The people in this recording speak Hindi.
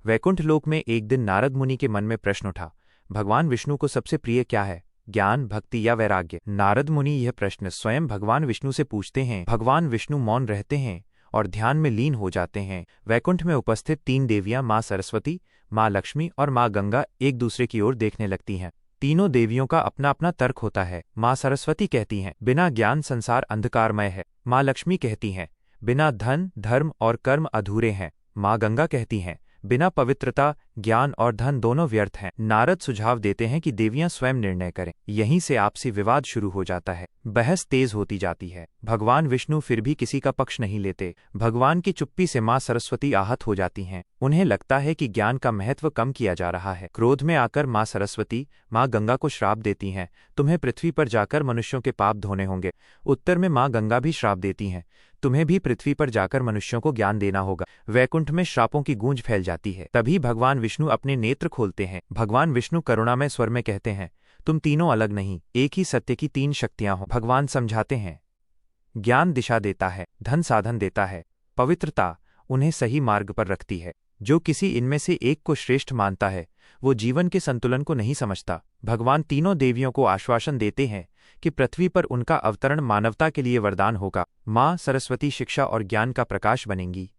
वैकुंठ लोक में एक दिन नारद मुनि के मन में प्रश्न उठा, भगवान विष्णु को सबसे प्रिय क्या है, ज्ञान, भक्ति या वैराग्य। नारद मुनि यह प्रश्न स्वयं भगवान विष्णु से पूछते हैं। भगवान विष्णु मौन रहते हैं और ध्यान में लीन हो जाते हैं। वैकुंठ में उपस्थित तीन देवियां माँ सरस्वती, माँ लक्ष्मी और माँ गंगा एक दूसरे की ओर देखने लगती हैं। तीनों देवियों का अपना अपना तर्क होता है। माँ सरस्वती कहती हैं, बिना ज्ञान संसार अंधकारमय है। माँ लक्ष्मी कहती हैं, बिना धन, धर्म और कर्म अधूरे हैं। माँ गंगा कहती हैं, बिना पवित्रता, ज्ञान और धन दोनों व्यर्थ हैं। नारद सुझाव देते हैं कि देवियां स्वयं निर्णय करें। यहीं से आपसी विवाद शुरू हो जाता है। बहस तेज होती जाती है। भगवान विष्णु फिर भी किसी का पक्ष नहीं लेते। भगवान की चुप्पी से माँ सरस्वती आहत हो जाती हैं। उन्हें लगता है कि ज्ञान का महत्व कम किया जा रहा है। क्रोध में आकर माँ सरस्वती माँ गंगा को श्राप देती हैं, तुम्हें पृथ्वी पर जाकर मनुष्यों के पाप धोने होंगे। उत्तर में माँ गंगा भी श्राप देती हैं, तुम्हें भी पृथ्वी पर जाकर मनुष्यों को ज्ञान देना होगा। वैकुंठ में श्रापों की गूंज फैल जाती है। तभी भगवान विष्णु अपने नेत्र खोलते हैं। भगवान विष्णु करुणामय स्वर में कहते हैं, तुम तीनों अलग नहीं, एक ही सत्य की तीन शक्तियां हो। भगवान समझाते हैं, ज्ञान दिशा देता है, धन साधन देता है, पवित्रता उन्हें सही मार्ग पर रखती है। जो किसी इनमें से एक को श्रेष्ठ मानता है वो जीवन के संतुलन को नहीं समझता। भगवान तीनों देवियों को आश्वासन देते हैं कि पृथ्वी पर उनका अवतरण मानवता के लिए वरदान होगा। माँ सरस्वती शिक्षा और ज्ञान का प्रकाश बनेंगी।